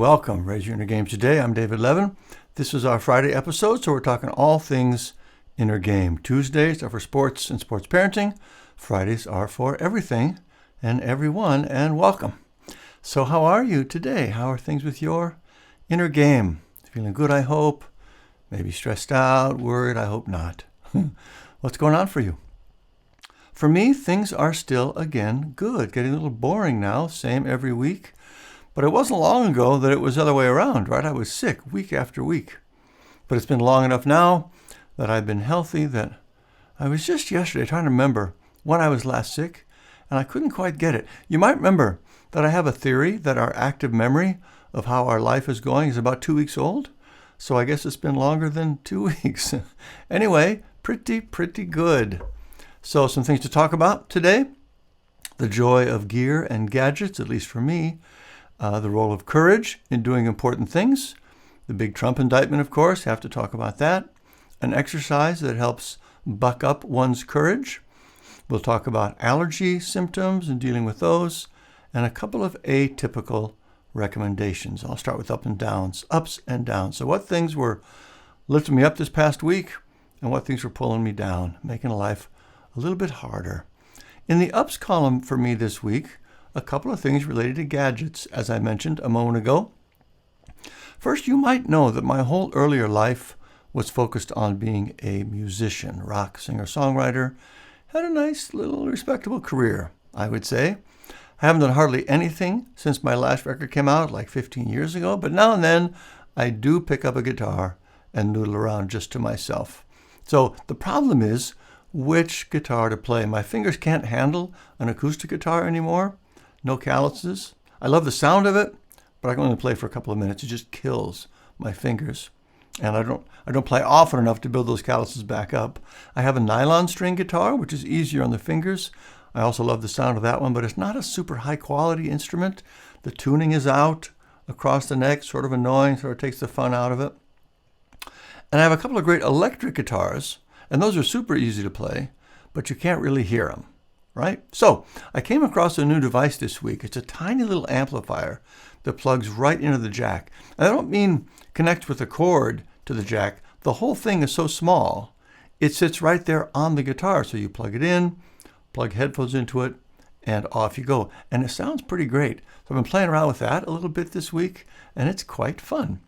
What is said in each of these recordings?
welcome. Raise Your Inner Game today. I'm David Levin. This is our Friday episode, so we're talking all things inner game. Tuesdays are for sports and sports parenting. Fridays are for everything and everyone, and welcome. So how are you today? How are things with your inner game? Feeling good, I hope. Maybe stressed out, worried, I hope not. What's going on for you? For me, things are still, again, good. Getting a little boring now, same every week. But it wasn't long ago that it was the other way around, right? I was sick week after week. But it's been long enough now that I've been healthy that I was just yesterday trying to remember when I was last sick, and I couldn't quite get it. You might remember that I have a theory that our active memory of how our life is going is about 2 weeks old. So I guess it's been longer than 2 weeks. Anyway, pretty good. So some things to talk about today. The joy of gear and gadgets, at least for me. The role of courage in doing important things. The big Trump indictment, of course, have to talk about that. An exercise that helps buck up one's courage. We'll talk about allergy symptoms and dealing with those, and a couple of atypical recommendations. I'll start with ups and downs. So what things were lifting me up this past week, and what things were pulling me down, making life a little bit harder. In the ups column for me this week, a couple of things related to gadgets, as I mentioned a moment ago. First, you might know that my whole earlier life was focused on being a musician, rock singer-songwriter. Had a nice little respectable career, I would say. I haven't done hardly anything since my last record came out like 15 years ago, but now and then I do pick up a guitar and noodle around just to myself. So the problem is which guitar to play. My fingers can't handle an acoustic guitar anymore. No calluses. I love the sound of it, but I can only play for a couple of minutes. It just kills my fingers. And I don't play often enough to build those calluses back up. I have a nylon string guitar, which is easier on the fingers. I also love the sound of that one, but it's not a super high quality instrument. The tuning is out across the neck, sort of annoying, sort of takes the fun out of it. And I have a couple of great electric guitars, and those are super easy to play, but you can't really hear them. Right? So I came across a new device this week. It's a tiny little amplifier that plugs right into the jack. And I don't mean connects with a cord to the jack. The whole thing is so small, it sits right there on the guitar. So you plug it in, plug headphones into it, and off you go. And it sounds pretty great. So I've been playing around with that a little bit this week, and it's quite fun.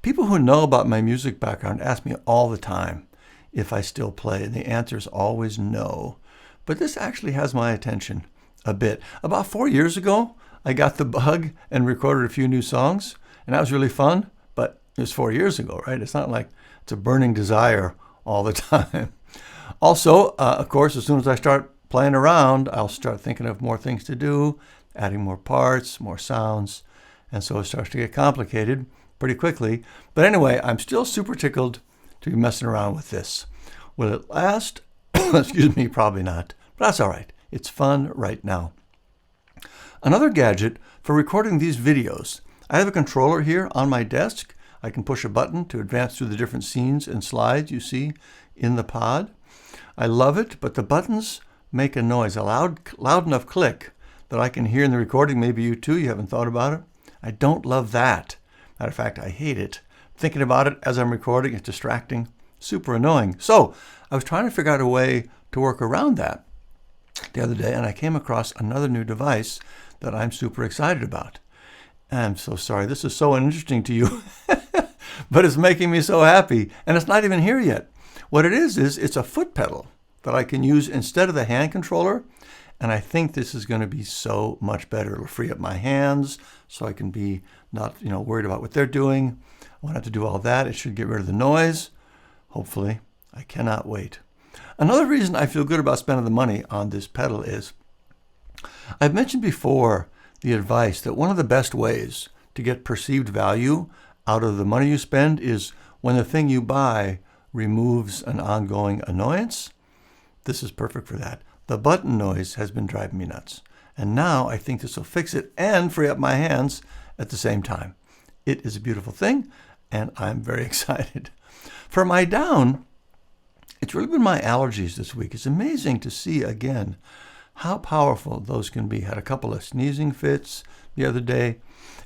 People who know about my music background ask me all the time if I still play, and the answer is always no. But this actually has my attention a bit. About 4 years ago, I got the bug and recorded a few new songs, and that was really fun, but it was 4 years ago, right? It's not like it's a burning desire all the time. Also, of course, as soon as I start playing around, I'll start thinking of more things to do, adding more parts, more sounds, and so it starts to get complicated pretty quickly. But anyway, I'm still super tickled to be messing around with this. Will it last? Excuse me, probably not. But that's all right. It's fun right now. Another gadget for recording these videos. I have a controller here on my desk. I can push a button to advance through the different scenes and slides you see in the pod. I love it, but the buttons make a noise, a loud enough click that I can hear in the recording. Maybe you too, you haven't thought about it. I don't love that. Matter of fact, I hate it. Thinking about it as I'm recording is distracting, super annoying. So I was trying to figure out a way to work around that the other day, and I came across another new device that I'm super excited about. I'm so sorry. This is so interesting to you, but it's making me so happy, and it's not even here yet. What it is it's a foot pedal that I can use instead of the hand controller, and I think this is going to be so much better. It'll free up my hands so I can be not worried about what they're doing. I won't have to do all that. It should get rid of the noise, hopefully. I cannot wait. Another reason I feel good about spending the money on this pedal is I've mentioned before the advice that one of the best ways to get perceived value out of the money you spend is when the thing you buy removes an ongoing annoyance. This is perfect for that. The button noise has been driving me nuts, and now I think this will fix it and free up my hands at the same time. It is a beautiful thing, and I'm very excited. For my down, it's really been my allergies this week. It's amazing to see again how powerful those can be. Had a couple of sneezing fits the other day.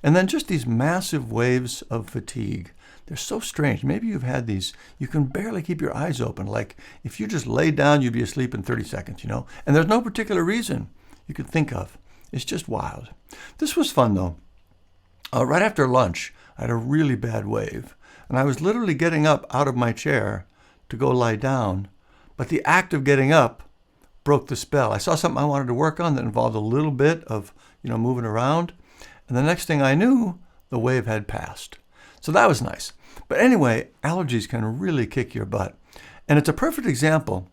And then just these massive waves of fatigue. They're so strange. Maybe you've had these. You can barely keep your eyes open. Like if you just lay down, you'd be asleep in 30 seconds, And there's no particular reason you could think of. It's just wild. This was fun, though. Right after lunch, I had a really bad wave. And I was literally getting up out of my chair to go lie down. But the act of getting up broke the spell. I saw something I wanted to work on that involved a little bit of, moving around. And the next thing I knew, the wave had passed. So that was nice. But anyway, allergies can really kick your butt. And it's a perfect example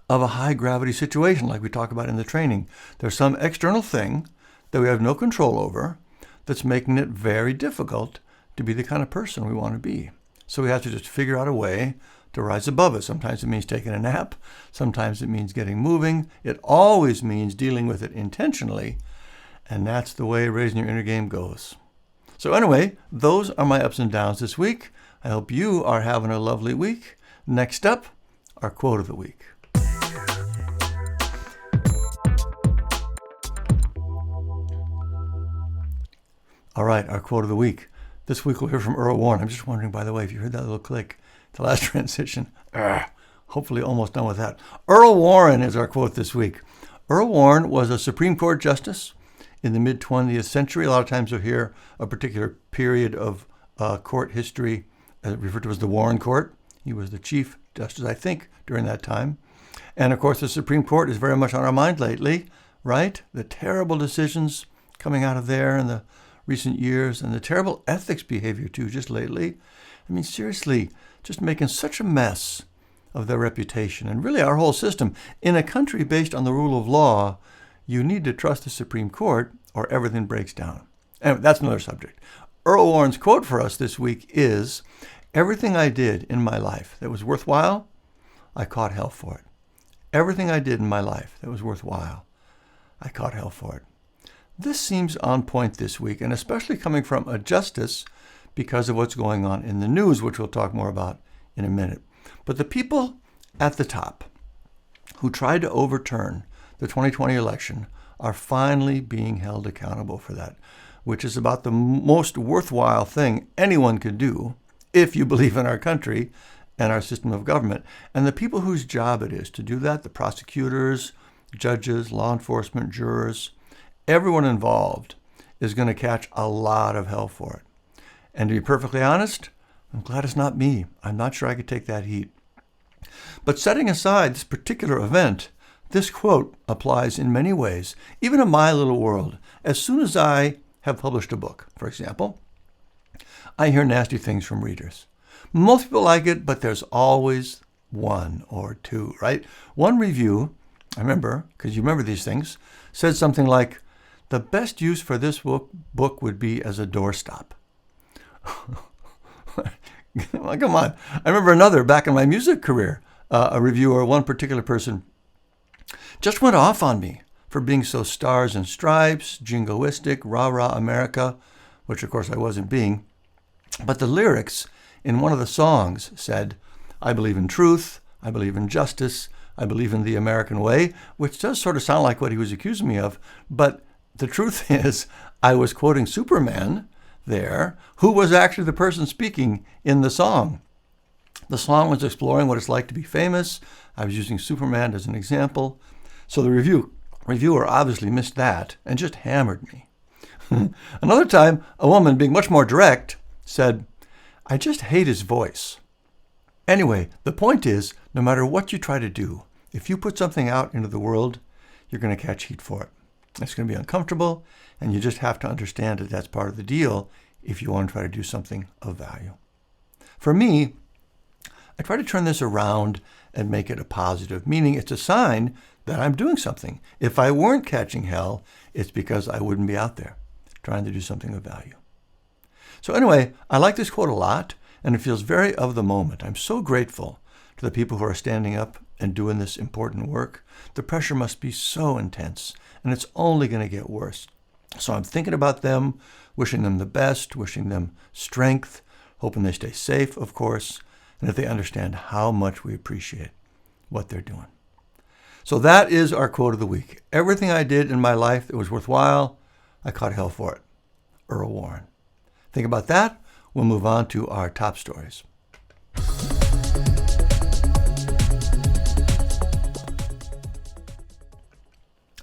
of a high gravity situation like we talk about in the training. There's some external thing that we have no control over that's making it very difficult to be the kind of person we want to be. So we have to just figure out a way to rise above it. Sometimes it means taking a nap. Sometimes it means getting moving. It always means dealing with it intentionally. And that's the way raising your inner game goes. So anyway, those are my ups and downs this week. I hope you are having a lovely week. Next up, our quote of the week. All right, our quote of the week. This week we'll hear from Earl Warren. I'm just wondering, by the way, if you heard that little click, the last transition. Hopefully almost done with that. Earl Warren is our quote this week. Earl Warren was a Supreme Court justice in the mid-20th century. A lot of times you'll hear a particular period of court history referred to as the Warren Court. He was the Chief Justice, I think, during that time. And of course, the Supreme Court is very much on our mind lately, right? The terrible decisions coming out of there in the recent years, and the terrible ethics behavior too, just lately. I mean, seriously, just making such a mess of their reputation and really our whole system. In a country based on the rule of law, you need to trust the Supreme Court or everything breaks down. And that's another subject. Earl Warren's quote for us this week is, "Everything I did in my life that was worthwhile, I caught hell for it. Everything I did in my life that was worthwhile, I caught hell for it." This seems on point this week, and especially coming from a justice because of what's going on in the news, which we'll talk more about in a minute. But the people at the top who tried to overturn the 2020 election are finally being held accountable for that, which is about the most worthwhile thing anyone could do if you believe in our country and our system of government. And the people whose job it is to do that, the prosecutors, judges, law enforcement, jurors, everyone involved is going to catch a lot of hell for it. And to be perfectly honest, I'm glad it's not me. I'm not sure I could take that heat. But setting aside this particular event, this quote applies in many ways, even in my little world. As soon as I have published a book, for example, I hear nasty things from readers. Most people like it, but there's always one or two, right? One review, I remember, because you remember these things, said something like, "The best use for this book would be as a doorstop." Well, come on. I remember another back in my music career, a reviewer, one particular person, just went off on me for being so stars and stripes, jingoistic, rah-rah America, which of course I wasn't being. But the lyrics in one of the songs said, "I believe in truth, I believe in justice, I believe in the American way," which does sort of sound like what he was accusing me of. But the truth is, I was quoting Superman there, who was actually the person speaking in the song. The song was exploring what it's like to be famous. I was using Superman as an example. So the reviewer obviously missed that and just hammered me. Another time, a woman, being much more direct, said, "I just hate his voice." Anyway, the point is, no matter what you try to do, if you put something out into the world, you're going to catch heat for it. It's going to be uncomfortable, and you just have to understand that that's part of the deal if you want to try to do something of value. For me, I try to turn this around and make it a positive, meaning it's a sign that I'm doing something. If I weren't catching hell, it's because I wouldn't be out there trying to do something of value. So anyway, I like this quote a lot, and it feels very of the moment. I'm so grateful to the people who are standing up and doing this important work. The pressure must be so intense, and it's only going to get worse. So I'm thinking about them, wishing them the best, wishing them strength, hoping they stay safe, of course, and that they understand how much we appreciate what they're doing. So that is our quote of the week. Everything I did in my life that was worthwhile, I caught hell for it. Earl Warren. Think about that. We'll move on to our top stories.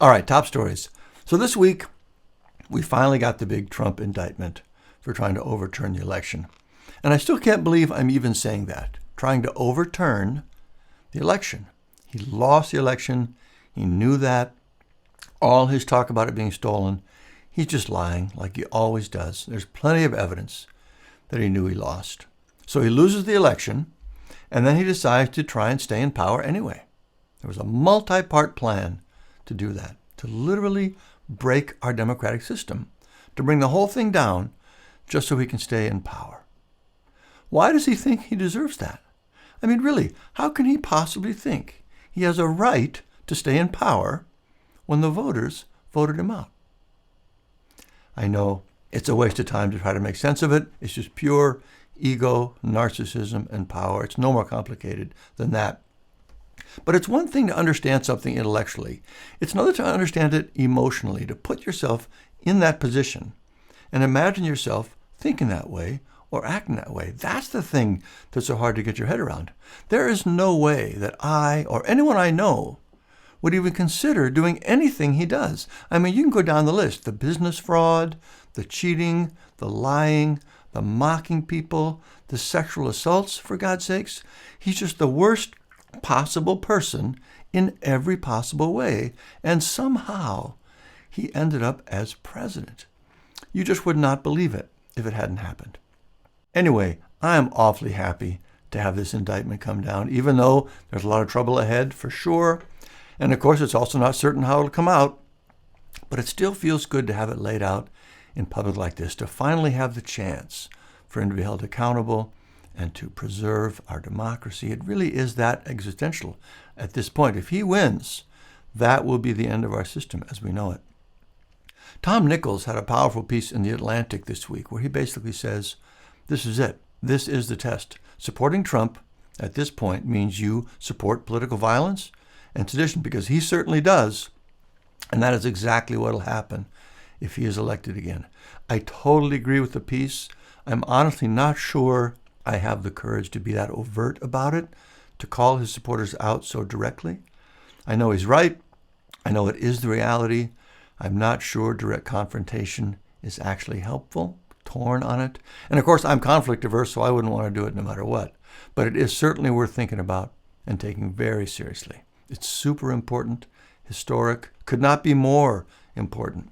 All right, top stories. So this week, we finally got the big Trump indictment for trying to overturn the election. And I still can't believe I'm even saying that. Trying to overturn the election. He lost the election. He knew that. All his talk about it being stolen, he's just lying like he always does. There's plenty of evidence that he knew he lost. So he loses the election, and then he decides to try and stay in power anyway. There was a multi-part plan to do that, to literally break our democratic system, to bring the whole thing down just so he can stay in power. Why does he think he deserves that? I mean, really, how can he possibly think he has a right to stay in power when the voters voted him out? I know it's a waste of time to try to make sense of it. It's just pure ego, narcissism, and power. It's no more complicated than that. But it's one thing to understand something intellectually. It's another to understand it emotionally, to put yourself in that position and imagine yourself thinking that way or acting that way. That's the thing that's so hard to get your head around. There is no way that I or anyone I know would even consider doing anything he does. I mean, you can go down the list. The business fraud, the cheating, the lying, the mocking people, the sexual assaults, for God's sakes. He's just the worst possible person in every possible way. And somehow he ended up as president. You just would not believe it if it hadn't happened. Anyway, I am awfully happy to have this indictment come down, even though there's a lot of trouble ahead for sure. And of course, it's also not certain how it'll come out. But it still feels good to have it laid out in public like this, to finally have the chance for him to be held accountable and to preserve our democracy. It really is that existential at this point. If he wins, that will be the end of our system as we know it. Tom Nichols had a powerful piece in The Atlantic this week where he basically says, this is it. This is the test. Supporting Trump at this point means you support political violence and sedition, because he certainly does. And that is exactly what will happen if he is elected again. I totally agree with the piece. I'm honestly not sure I have the courage to be that overt about it, to call his supporters out so directly. I know he's right. I know it is the reality. I'm not sure direct confrontation is actually helpful, torn on it. And of course, I'm conflict averse, so I wouldn't want to do it no matter what. But it is certainly worth thinking about and taking very seriously. It's super important, historic, could not be more important.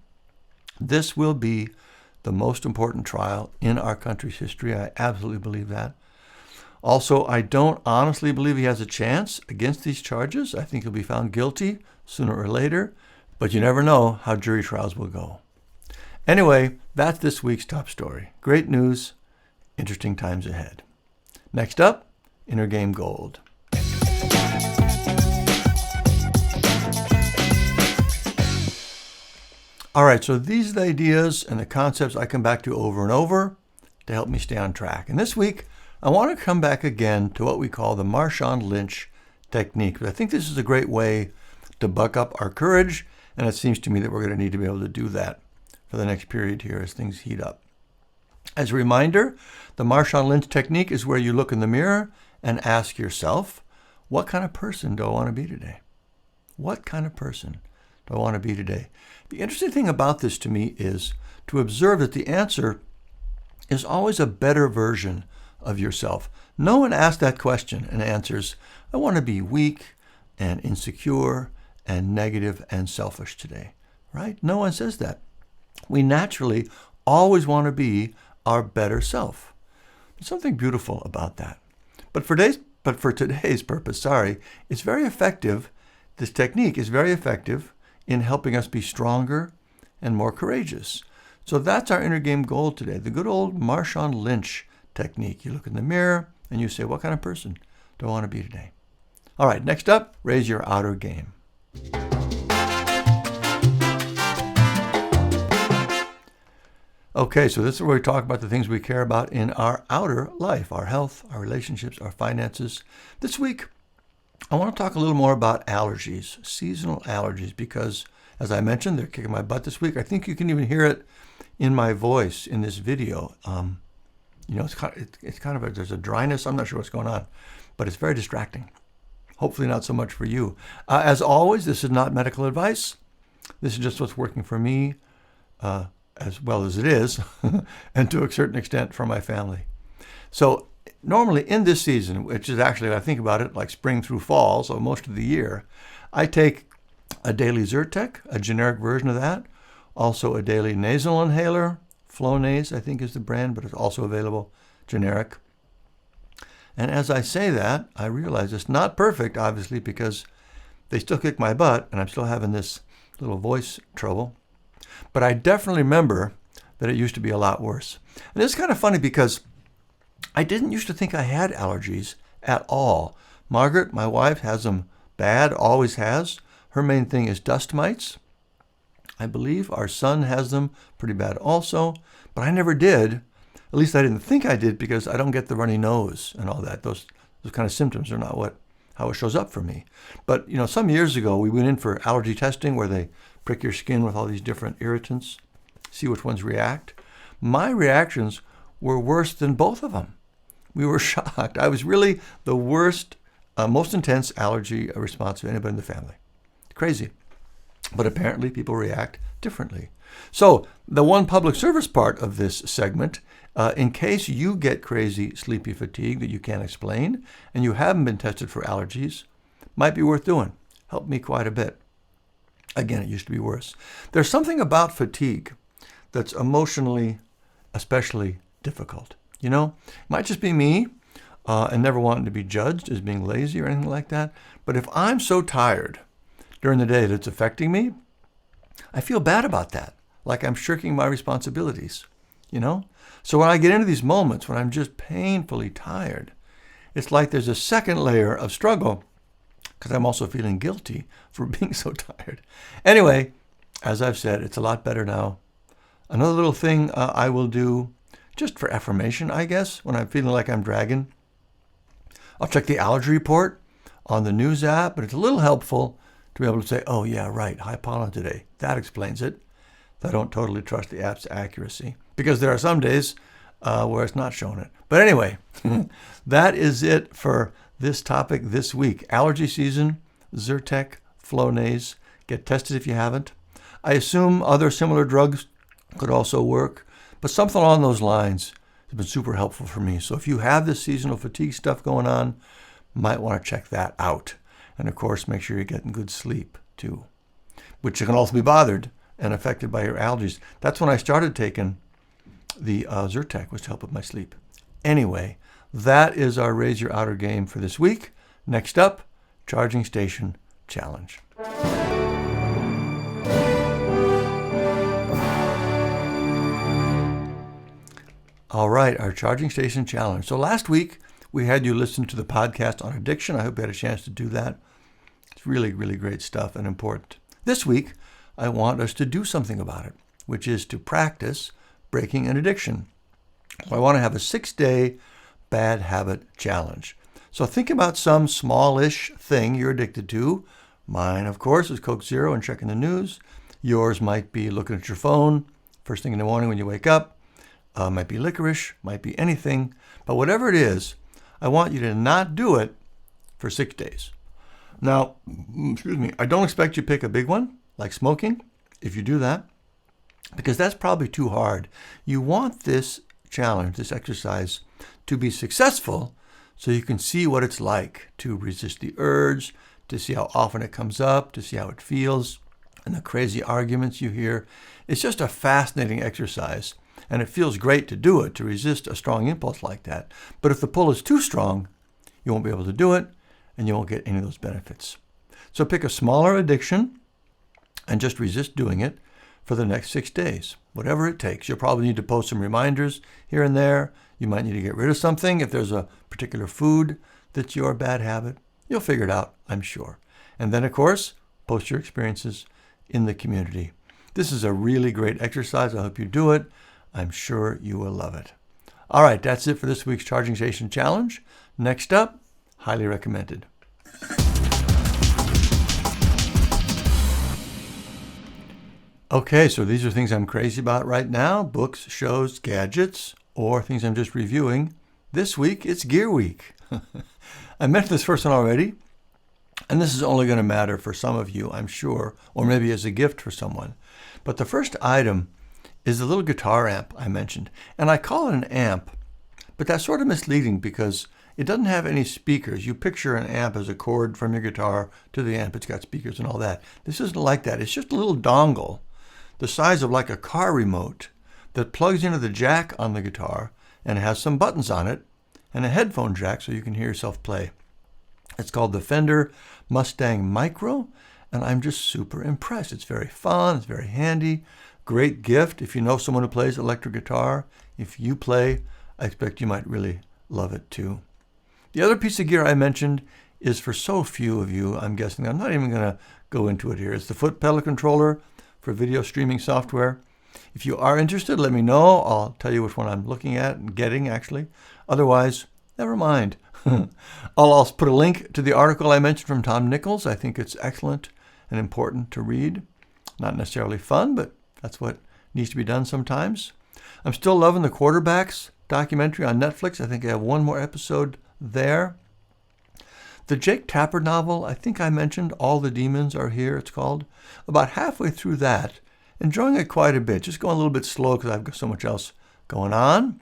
This will be the most important trial in our country's history. I absolutely believe that. Also, I don't honestly believe he has a chance against these charges. I think he'll be found guilty sooner or later, but you never know how jury trials will go. Anyway, that's this week's top story. Great news, interesting times ahead. Next up, Inner Game Gold. All right, so these are the ideas and the concepts I come back to over and over to help me stay on track. And this week, I want to come back again to what we call the Marshawn Lynch technique. But I think this is a great way to buck up our courage, and it seems to me that we're going to need to be able to do that for the next period here as things heat up. As a reminder, the Marshawn Lynch technique is where you look in the mirror and ask yourself, what kind of person do I want to be today? What kind of person do I want to be today? The interesting thing about this to me is to observe that the answer is always a better version of yourself. No one asks that question and answers, I want to be weak and insecure and negative and selfish today, right? No one says that. We naturally always want to be our better self. There's something beautiful about that. But for today's purpose, it's very effective. This technique is very effective in helping us be stronger and more courageous. So that's our inner game goal today, the good old Marshawn Lynch technique. You look in the mirror and you say, what kind of person do I want to be today? All right, next up, raise your outer game. Okay, so this is where we talk about the things we care about in our outer life, our health, our relationships, our finances. This week, I want to talk a little more about allergies, seasonal allergies, because as I mentioned, they're kicking my butt this week. I think you can even hear it in my voice in this video. It's kind of there's a dryness. I'm not sure what's going on, but it's very distracting. Hopefully not so much for you. As always, this is not medical advice. This is just what's working for me, as well as it is, and to a certain extent for my family. So normally in this season, which is actually, I think about it, like spring through fall, so most of the year, I take a daily Zyrtec, a generic version of that, also a daily nasal inhaler, Flonase, I think is the brand, but it's also available generic. And as I say that, I realize it's not perfect, obviously, because they still kick my butt, and I'm still having this little voice trouble. But I definitely remember that it used to be a lot worse. And it's kind of funny because I didn't used to think I had allergies at all. Margaret, my wife, has them bad, always has. Her main thing is dust mites. I believe our son has them pretty bad also, but I never did. At least I didn't think I did because I don't get the runny nose and all that. Those kind of symptoms are not how it shows up for me. But some years ago we went in for allergy testing where they prick your skin with all these different irritants, see which ones react. My reactions were worse than both of them. We were shocked. I was really the worst, most intense allergy response of anybody in the family. Crazy. But apparently people react differently. So the one public service part of this segment, in case you get crazy sleepy fatigue that you can't explain and you haven't been tested for allergies, might be worth doing. Helped me quite a bit. Again, it used to be worse. There's something about fatigue that's emotionally especially difficult. It might just be me and never wanting to be judged as being lazy or anything like that. But if I'm so tired during the day that it's affecting me, I feel bad about that, like I'm shirking my responsibilities, So when I get into these moments when I'm just painfully tired, it's like there's a second layer of struggle because I'm also feeling guilty for being so tired. Anyway, as I've said, it's a lot better now. Another little thing I will do, just for affirmation, I guess, when I'm feeling like I'm dragging, I'll check the allergy report on the news app, but it's a little helpful to be able to say, oh yeah, right, high pollen today. That explains it. I don't totally trust the app's accuracy because there are some days where it's not showing it. But anyway, that is it for this topic this week. Allergy season, Zyrtec, Flonase. Get tested if you haven't. I assume other similar drugs could also work, but something along those lines has been super helpful for me. So if you have this seasonal fatigue stuff going on, might want to check that out. And of course, make sure you're getting good sleep too, which can also be bothered and affected by your allergies. That's when I started taking the Zyrtec, was to help with my sleep. Anyway, that is our Raise Your Outer Game for this week. Next up, Charging Station Challenge. All right, our Charging Station Challenge. So last week, we had you listen to the podcast on addiction. I hope you had a chance to do that. It's really, really great stuff and important. This week, I want us to do something about it, which is to practice breaking an addiction. So I want to have a 6-day bad habit challenge. So think about some smallish thing you're addicted to. Mine, of course, is Coke Zero and checking the news. Yours might be looking at your phone first thing in the morning when you wake up. Might be licorice, might be anything. But whatever it is, I want you to not do it for 6 days. Now, I don't expect you to pick a big one, like smoking, if you do that, because that's probably too hard. You want this challenge, this exercise, to be successful so you can see what it's like to resist the urge, to see how often it comes up, to see how it feels, and the crazy arguments you hear. It's just a fascinating exercise, and it feels great to do it, to resist a strong impulse like that. But if the pull is too strong, you won't be able to do it, and you won't get any of those benefits. So pick a smaller addiction and just resist doing it for the next 6 days, whatever it takes. You'll probably need to post some reminders here and there. You might need to get rid of something if there's a particular food that's your bad habit. You'll figure it out, I'm sure. And then, of course, post your experiences in the community. This is a really great exercise. I hope you do it. I'm sure you will love it. All right, that's it for this week's Charging Station Challenge. Next up, highly recommended. Okay, so these are things I'm crazy about right now: books, shows, gadgets, or things I'm just reviewing. This week, it's Gear Week. I mentioned this first one already, and this is only going to matter for some of you, I'm sure, or maybe as a gift for someone. But the first item is the little guitar amp I mentioned. And I call it an amp, but that's sort of misleading because it doesn't have any speakers. You picture an amp as a cord from your guitar to the amp. It's got speakers and all that. This isn't like that. It's just a little dongle the size of like a car remote that plugs into the jack on the guitar, and it has some buttons on it and a headphone jack so you can hear yourself play. It's called the Fender Mustang Micro, and I'm just super impressed. It's very fun. It's very handy. Great gift if you know someone who plays electric guitar. If you play, I expect you might really love it too. The other piece of gear I mentioned is for so few of you, I'm guessing. I'm not even going to go into it here. It's the foot pedal controller for video streaming software. If you are interested, let me know. I'll tell you which one I'm looking at and getting, actually. Otherwise, never mind. I'll also put a link to the article I mentioned from Tom Nichols. I think it's excellent and important to read. Not necessarily fun, but that's what needs to be done sometimes. I'm still loving the Quarterbacks documentary on Netflix. I think I have one more episode there. The Jake Tapper novel, I think I mentioned, All the Demons Are Here, it's called. About halfway through that, enjoying it quite a bit. Just going a little bit slow because I've got so much else going on.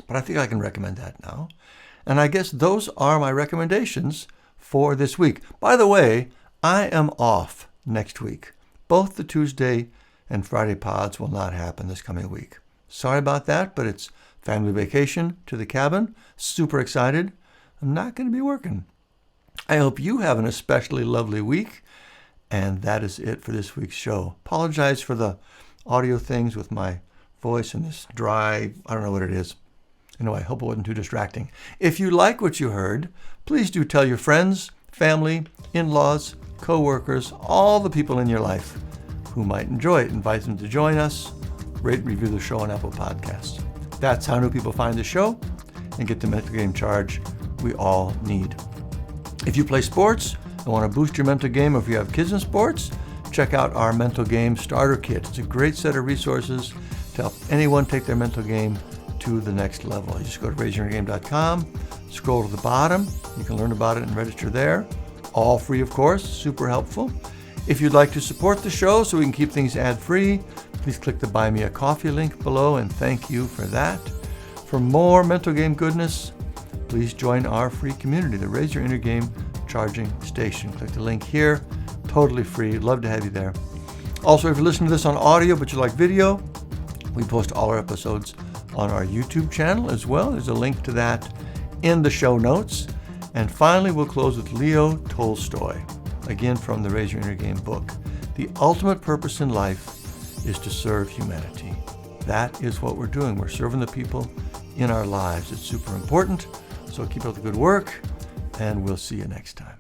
But I think I can recommend that now. And I guess those are my recommendations for this week. By the way, I am off next week. Both the Tuesday and Friday pods will not happen this coming week. Sorry about that, but it's family vacation to the cabin. Super excited. I'm not going to be working. I hope you have an especially lovely week. And that is it for this week's show. Apologize for the audio things with my voice and this dry, I don't know what it is. Anyway, I hope it wasn't too distracting. If you like what you heard, please do tell your friends, family, in-laws, co-workers, all the people in your life who might enjoy it. Invite them to join us. Rate and review the show on Apple Podcasts. That's how new people find the show and get the mental game charge we all need. If you play sports and want to boost your mental game, or if you have kids in sports, check out our mental game starter kit. It's a great set of resources to help anyone take their mental game to the next level. You just go to raiseyourgame.com, scroll to the bottom. You can learn about it and register there. All free, of course, super helpful. If you'd like to support the show so we can keep things ad-free, please click the Buy Me a Coffee link below, and thank you for that. For more mental game goodness, please join our free community, the Raise Your Inner Game Charging Station. Click the link here, totally free. Love to have you there. Also, if you're listening to this on audio but you like video, we post all our episodes on our YouTube channel as well. There's a link to that in the show notes. And finally, we'll close with Leo Tolstoy, again from the Raise Your Inner Game book. The ultimate purpose in life is to serve humanity. That is what we're doing. We're serving the people in our lives. It's super important. So keep up the good work, and we'll see you next time.